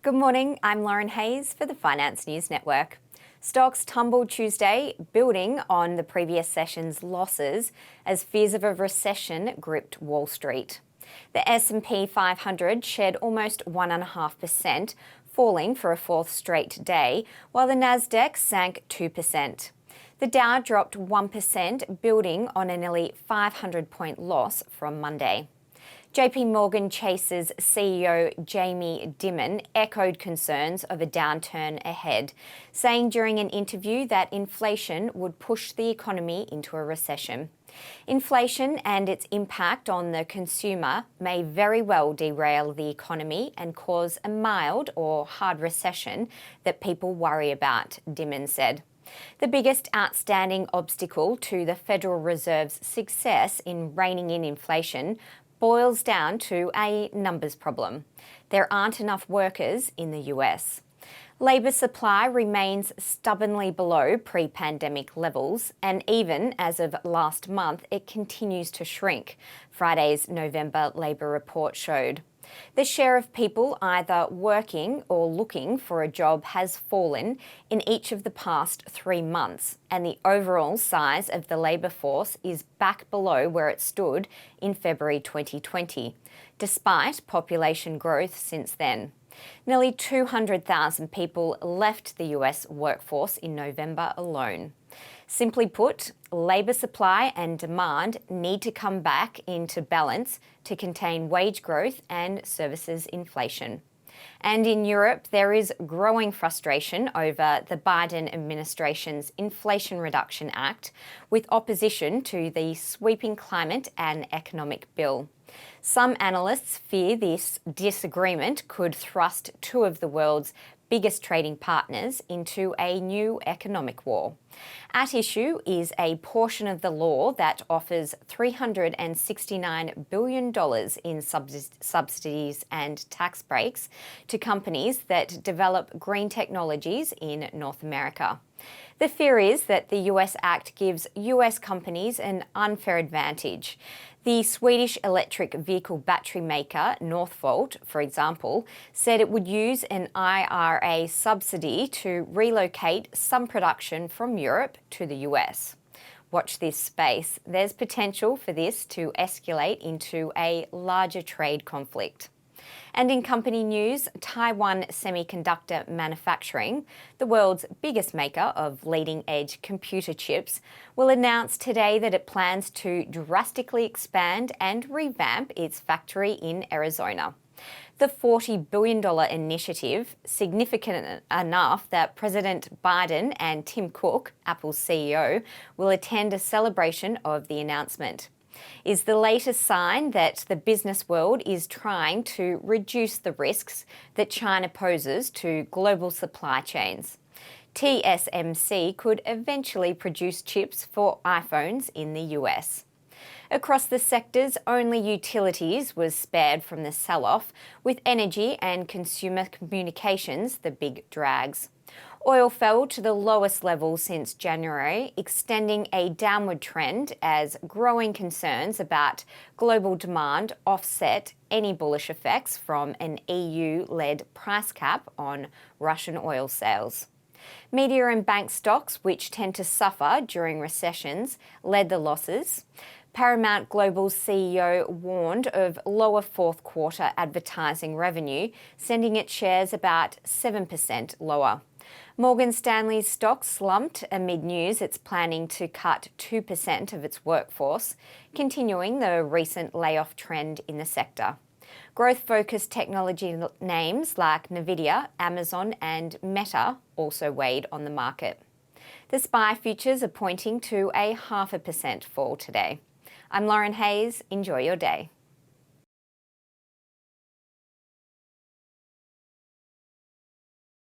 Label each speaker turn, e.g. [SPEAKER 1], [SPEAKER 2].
[SPEAKER 1] Good morning, I'm Lauren Hayes for the Finance News Network. Stocks tumbled Tuesday, building on the previous session's losses as fears of a recession gripped Wall Street. The S&P 500 shed almost 1.5%, falling for a fourth straight day, while the Nasdaq sank 2%. The Dow dropped 1%, building on a nearly 500-point loss from Monday. JP Morgan Chase's CEO Jamie Dimon echoed concerns of a downturn ahead, saying during an interview that inflation would push the economy into a recession. Inflation and its impact on the consumer may very well derail the economy and cause a mild or hard recession that people worry about, Dimon said. The biggest outstanding obstacle to the Federal Reserve's success in reining in inflation boils down to a numbers problem. There aren't enough workers in the US. Labour supply remains stubbornly below pre-pandemic levels, and even as of last month, it continues to shrink, Friday's November Labour report showed. The share of people either working or looking for a job has fallen in each of the past 3 months, and the overall size of the labour force is back below where it stood in February 2020, despite population growth since then. Nearly 200,000 people left the US workforce in November alone. Simply put, labour supply and demand need to come back into balance to contain wage growth and services inflation. And in Europe, there is growing frustration over the Biden administration's Inflation Reduction Act, with opposition to the sweeping climate and economic bill. Some analysts fear this disagreement could thrust two of the world's biggest trading partners into a new economic war. At issue is a portion of the law that offers $369 billion in subsidies and tax breaks to companies that develop green technologies in North America. The fear is that the US Act gives US companies an unfair advantage. The Swedish electric vehicle battery maker Northvolt, for example, said it would use an IRA subsidy to relocate some production from Europe to the US. Watch this space. There's potential for this to escalate into a larger trade conflict. And in company news, Taiwan Semiconductor Manufacturing, the world's biggest maker of leading-edge computer chips, will announce today that it plans to drastically expand and revamp its factory in Arizona. The $40 billion initiative, significant enough that President Biden and Tim Cook, Apple's CEO, will attend a celebration of the announcement, is the latest sign that the business world is trying to reduce the risks that China poses to global supply chains. TSMC could eventually produce chips for iPhones in the US. Across the sectors, only utilities was spared from the sell-off, with energy and consumer communications the big drags. Oil fell to the lowest level since January, extending a downward trend as growing concerns about global demand offset any bullish effects from an EU-led price cap on Russian oil sales. Media and bank stocks, which tend to suffer during recessions, led the losses. Paramount Global's CEO warned of lower fourth quarter advertising revenue, sending its shares about 7% lower. Morgan Stanley's stock slumped amid news it's planning to cut 2% of its workforce, continuing the recent layoff trend in the sector. Growth-focused technology names like Nvidia, Amazon and Meta also weighed on the market. The SPY futures are pointing to a 0.5% fall today. I'm Lauren Hayes. Enjoy your day.